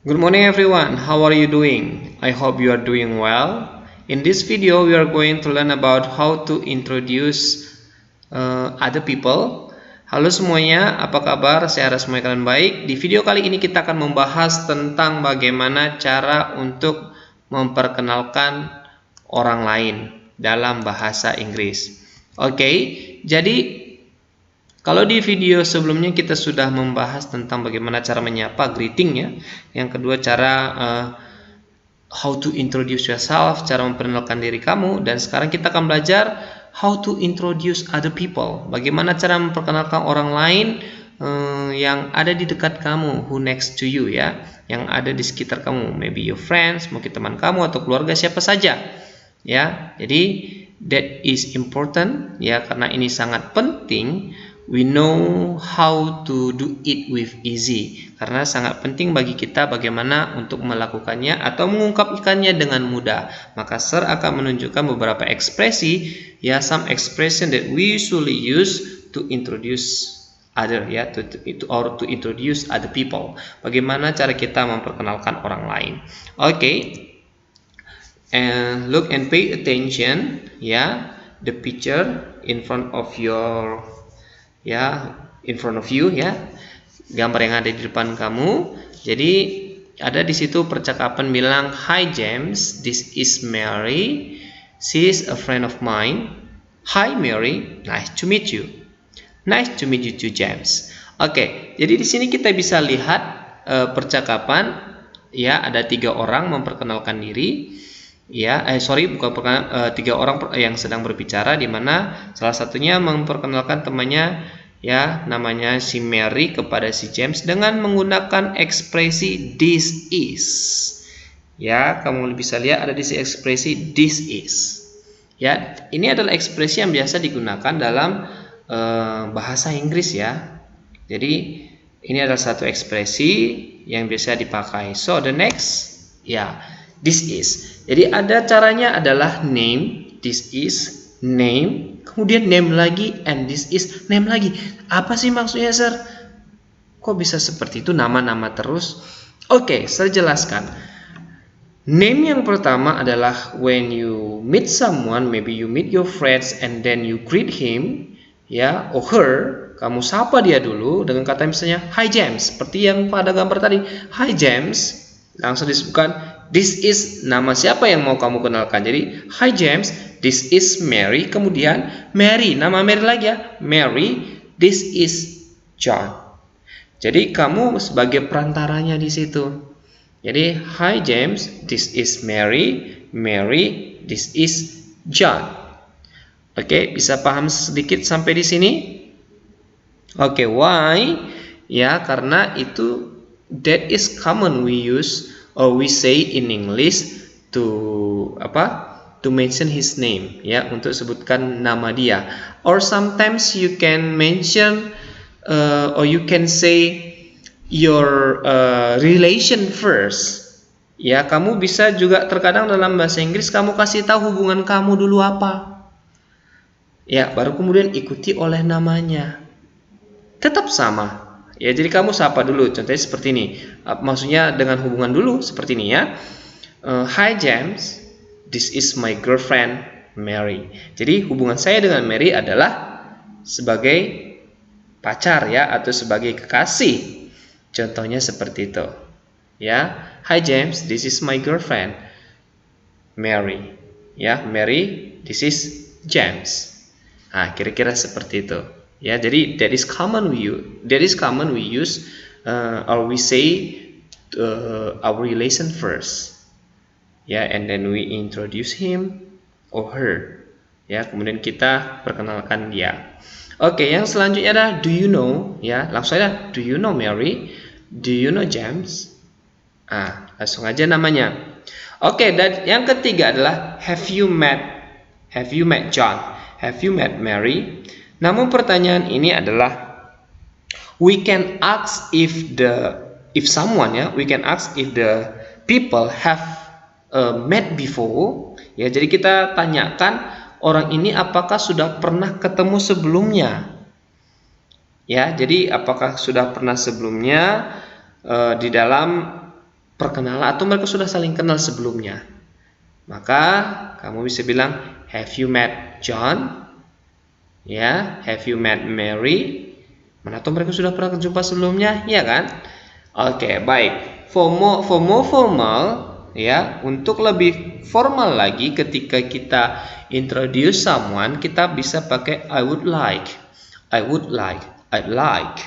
Good morning everyone, how are you doing? I hope you are doing well. In this video we are going to learn about how to introduce other people. Halo semuanya, apa kabar? Saya harap semuanya kalian baik. Di video kali ini kita akan membahas tentang bagaimana cara untuk memperkenalkan orang lain dalam bahasa Inggris. Oke, jadi kalau di video sebelumnya kita sudah membahas tentang bagaimana cara menyapa, greeting ya. Yang kedua cara how to introduce yourself, cara memperkenalkan diri kamu. Dan sekarang kita akan belajar how to introduce other people. Bagaimana cara memperkenalkan orang lain yang ada di dekat kamu, who next to you ya, yang ada di sekitar kamu, maybe your friends, mungkin teman kamu atau keluarga siapa saja. Ya, jadi that is important ya, karena ini sangat penting. We know how to do it with easy, karena sangat penting bagi kita bagaimana untuk melakukannya atau mengungkapkannya dengan mudah. Maka Sir akan menunjukkan beberapa ekspresi ya, some expression that we usually use to introduce other ya, to introduce other people. Bagaimana cara kita memperkenalkan orang lain. Oke. And look and pay attention ya, the picture in front of your ya, in front of you ya, gambar yang ada di depan kamu. Jadi ada di situ percakapan bilang, "Hi James, this is Mary. She is a friend of mine. Hi Mary, nice to meet you. Nice to meet you too James." Oke, jadi di sini kita bisa lihat percakapan ya, ada 3 orang memperkenalkan diri. Ya, bukan tiga orang yang sedang berbicara, di mana salah satunya memperkenalkan temannya ya, namanya si Mary kepada si James dengan menggunakan ekspresi this is. Ya, kamu bisa lihat ada di sini ekspresi this is. Ya, ini adalah ekspresi yang biasa digunakan dalam bahasa Inggris ya. Jadi ini adalah satu ekspresi yang biasa dipakai. So the next ya, this is. Jadi ada caranya adalah name, this is, name, kemudian name lagi, and this is, name lagi. Apa sih maksudnya Sir? Kok bisa seperti itu, nama-nama terus? Oke, saya jelaskan. Name yang pertama adalah when you meet someone, maybe you meet your friends and then you greet him ya, or her, kamu sapa dia dulu dengan kata misalnya hi James, seperti yang pada gambar tadi. Hi James, langsung disebutkan this is nama siapa yang mau kamu kenalkan. Jadi hi James, this is Mary, kemudian Mary, nama Mary lagi ya, Mary, this is John. Jadi kamu sebagai perantaranya di situ. Jadi hi James, this is Mary, Mary, this is John. Oke, bisa paham sedikit sampai di sini? Oke, why? Ya, karena itu that is common we use or we say in English to to mention his name ya, untuk sebutkan nama dia. Or sometimes you can mention or you can say your relation first. Ya, kamu bisa juga terkadang dalam bahasa Inggris kamu kasih tahu hubungan kamu dulu apa. Ya, baru kemudian ikuti oleh namanya. Tetap sama. Ya, jadi kamu sapa dulu. Contohnya seperti ini. Maksudnya dengan hubungan dulu seperti ini ya. Hi James, this is my girlfriend Mary. Jadi hubungan saya dengan Mary adalah sebagai pacar ya, atau sebagai kekasih. Contohnya seperti itu. Ya, hi James, this is my girlfriend Mary. Ya, Mary, this is James. Nah, kira-kira seperti itu. Ya, jadi that is common we use or we say our relation first. Ya, and then we introduce him or her. Ya, kemudian kita perkenalkan dia. Oke, yang selanjutnya adalah do you know? Ya, langsung aja, do you know Mary? Do you know James? Langsung aja namanya. Oke, dan yang ketiga adalah have you met John? Have you met Mary? Namun pertanyaan ini adalah we can ask if the people have met before. Ya, jadi kita tanyakan orang ini apakah sudah pernah ketemu sebelumnya. Ya, jadi apakah sudah pernah sebelumnya di dalam perkenalan atau mereka sudah saling kenal sebelumnya. Maka kamu bisa bilang, have you met John? Ya, have you met Mary? Mana tahu mereka sudah pernah jumpa sebelumnya, ya kan? Oke, baik. For more formal, ya, untuk lebih formal lagi ketika kita introduce someone, kita bisa pakai I would like, I would like, I'd like.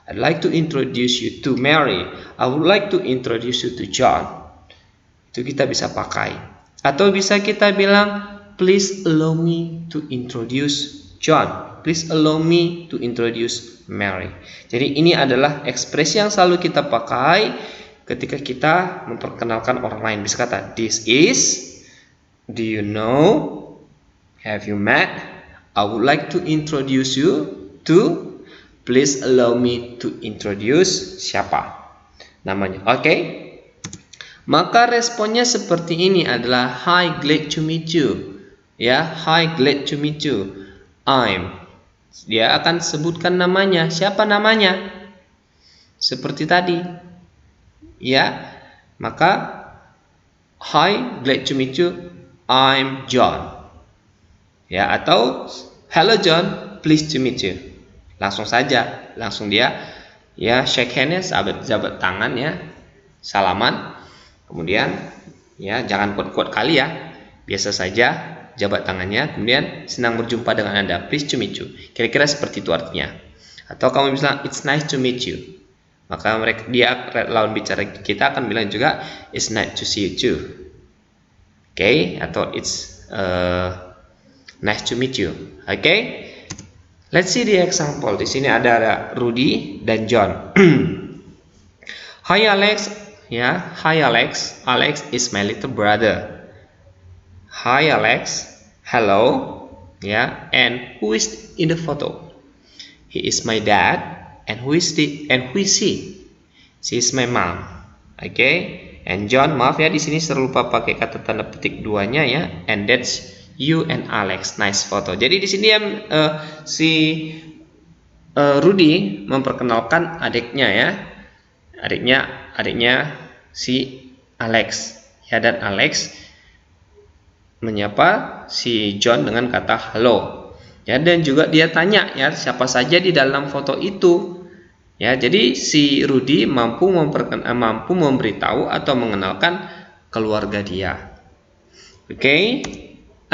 I'd like to introduce you to Mary. I would like to introduce you to John. Itu kita bisa pakai. Atau bisa kita bilang, please allow me to introduce John. Please allow me to introduce Mary. Jadi ini adalah ekspresi yang selalu kita pakai ketika kita memperkenalkan orang lain. Bisa kata, this is, do you know, have you met, I would like to introduce you to, please allow me to introduce siapa namanya. Oke. Maka responnya seperti ini adalah, hi, glad to meet you. Ya, hi, glad to meet you. Dia akan sebutkan namanya. Siapa namanya? Seperti tadi. Ya. Maka hi, glad to meet you. I'm John. Ya, atau hello John, pleased to meet you. Langsung saja, langsung dia ya shake hand-nya, jabat tangan ya. Salaman. Kemudian ya jangan kuat-kuat kali ya, biasa saja jabat tangannya, kemudian senang berjumpa dengan Anda, pleased to meet you. Kira-kira seperti itu artinya. Atau kamu bilang it's nice to meet you, maka dia lawan bicara kita akan bilang juga it's nice to see you too. Oke, atau it's nice to meet you. Oke, let's see the example. Di sini ada Rudy dan John. Hi Alex. Ya, hi Alex. Alex is my little brother. Hi Alex. Hello. Ya, and who is in the photo? He is my dad. And who is she? She is my mom. Okay. And John, maaf ya di sini terlupa pakai kata tanda petik duanya ya. And that's you and Alex. Nice photo. Jadi di sini si Rudy memperkenalkan adiknya ya. Adiknya si Alex ya, dan Alex menyapa si John dengan kata hello ya, dan juga dia tanya ya siapa saja di dalam foto itu ya. Jadi si Rudy mampu memberitahu atau mengenalkan keluarga dia. Oke,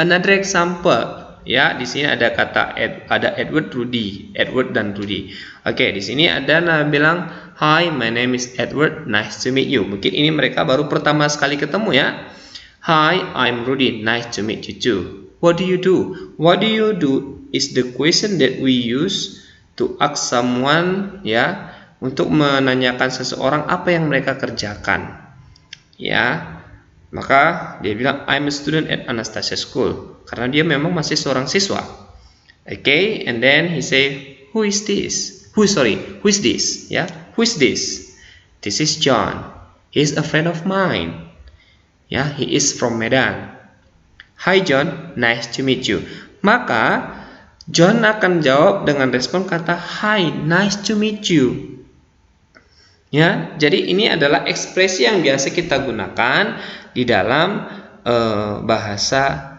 another example ya. Di sini ada kata Edward dan Rudy. Oke, di sini ada bilang hi, my name is Edward, nice to meet you. Mungkin ini mereka baru pertama sekali ketemu ya. Hi, I'm Rudy, nice to meet you too. What do you do? What do you do is the question that we use to ask someone ya, untuk menanyakan seseorang apa yang mereka kerjakan. Ya. Maka dia bilang I'm a student at Anastasia School, karena dia memang masih seorang siswa. Okay, and then he say, who is this? Who is this? Ya, who is this? This is John. He is a friend of mine. Ya, he is from Medan. Hi John, nice to meet you. Maka John akan jawab dengan respon kata hi, nice to meet you. Ya, jadi ini adalah ekspresi yang biasa kita gunakan di dalam bahasa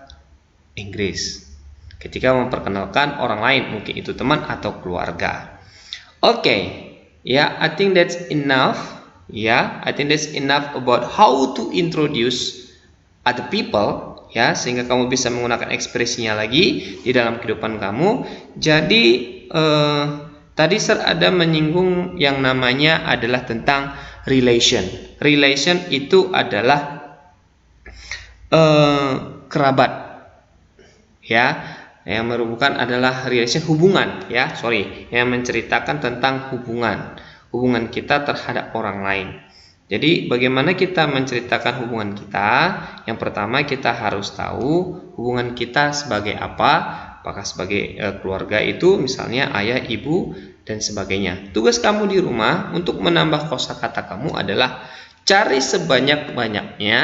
Inggris ketika memperkenalkan orang lain, mungkin itu teman atau keluarga. Oke, ya, I think that's enough. Ya, I think that's enough about how to introduce other people. Ya, sehingga kamu bisa menggunakan ekspresinya lagi di dalam kehidupan kamu. Jadi tadi Sir ada menyinggung yang namanya adalah tentang relation. Relation itu adalah kerabat, ya, yang merupakan adalah relation, hubungan, ya, yang menceritakan tentang hubungan kita terhadap orang lain. Jadi bagaimana kita menceritakan hubungan kita? Yang pertama kita harus tahu hubungan kita sebagai apa, apakah sebagai keluarga itu misalnya ayah, ibu, dan sebagainya. Tugas kamu di rumah untuk menambah kosakata kamu adalah cari sebanyak-banyaknya.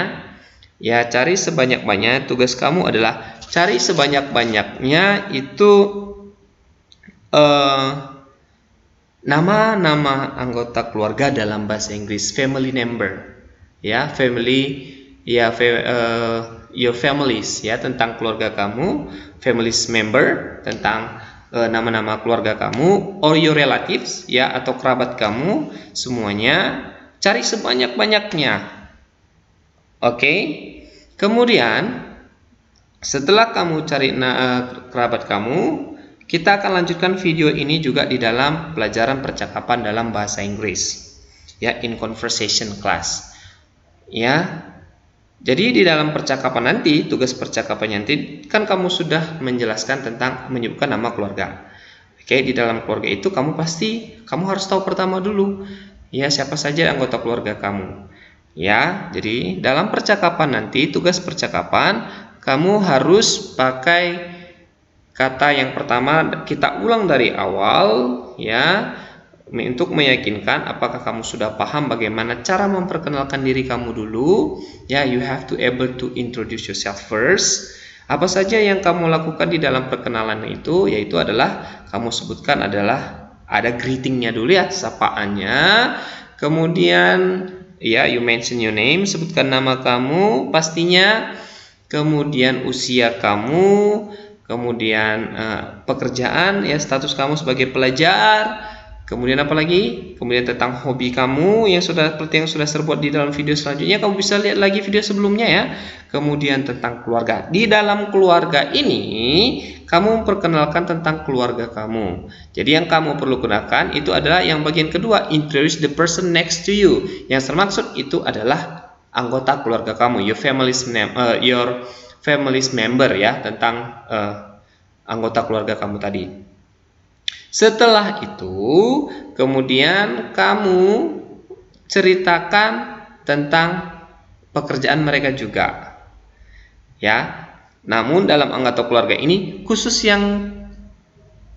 Ya, cari sebanyak-banyaknya. Tugas kamu adalah cari sebanyak-banyaknya itu nama-nama anggota keluarga dalam bahasa Inggris, family member. ya, family, ya, your families, ya, tentang keluarga kamu, families member, tentang nama-nama keluarga kamu, or your relatives, ya, atau kerabat kamu, semuanya cari sebanyak-banyaknya. Oke. Kemudian setelah kamu cari kerabat kamu, kita akan lanjutkan video ini juga di dalam pelajaran percakapan dalam bahasa Inggris, ya, in conversation class, ya. Jadi di dalam percakapan nanti, tugas percakapan nanti kan kamu sudah menjelaskan tentang menyebutkan nama keluarga. Oke, di dalam keluarga itu kamu harus tahu pertama dulu, ya, siapa saja anggota keluarga kamu. Ya, jadi dalam percakapan nanti, tugas percakapan kamu harus pakai kata yang pertama, kita ulang dari awal, ya, untuk meyakinkan apakah kamu sudah paham bagaimana cara memperkenalkan diri kamu dulu, ya. You have to able to introduce yourself first. Apa saja yang kamu lakukan di dalam perkenalan itu, yaitu adalah kamu sebutkan adalah ada greetingnya dulu, ya, sapaannya. Kemudian, ya, you mention your name, sebutkan nama kamu pastinya, kemudian usia kamu, kemudian pekerjaan, ya, status kamu sebagai pelajar. Kemudian apa lagi? Kemudian tentang hobi kamu yang seperti yang sudah terbuat di dalam video selanjutnya. Kamu bisa lihat lagi video sebelumnya, ya. Kemudian tentang keluarga. Di dalam keluarga ini, kamu memperkenalkan tentang keluarga kamu. Jadi yang kamu perlu gunakan itu adalah yang bagian kedua, introduce the person next to you. Yang termaksud itu adalah anggota keluarga kamu, your family's member, ya, tentang anggota keluarga kamu tadi. Setelah itu, kemudian kamu ceritakan tentang pekerjaan mereka juga, ya. Namun dalam anggota keluarga ini khusus yang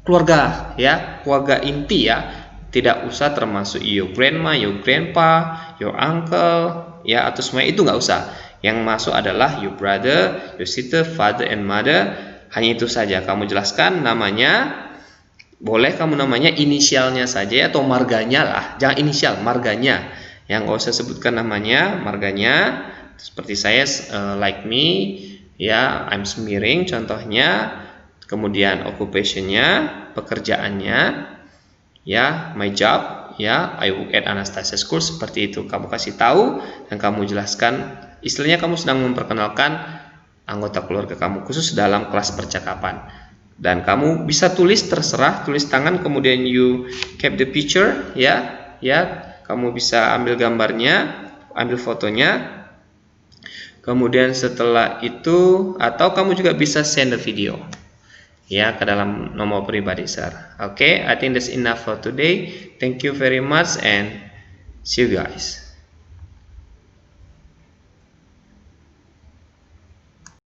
keluarga, ya, keluarga inti, ya. Tidak usah termasuk your grandma, your grandpa, your uncle, ya, atau semua itu nggak usah. Yang masuk adalah your brother, your sister, father and mother. Hanya itu saja. Kamu jelaskan namanya. Boleh kamu namanya inisialnya saja atau marganya lah, jangan inisial, marganya. Yang nggak usah sebutkan namanya, marganya. Seperti saya, like me, ya, I'm Semiring contohnya. Kemudian occupationnya, pekerjaannya, ya, my job, ya, I work at Anastasia School, seperti itu. Kamu kasih tahu dan kamu jelaskan. Istilahnya kamu sedang memperkenalkan anggota keluarga kamu khusus dalam kelas percakapan. Dan kamu bisa tulis, terserah, tulis tangan, kemudian you keep the picture, ya, kamu bisa ambil gambarnya, ambil fotonya. Kemudian setelah itu, atau kamu juga bisa send the video, ya, ke dalam nomor pribadi, sir. Oke, I think that's enough for today. Thank you very much and see you guys.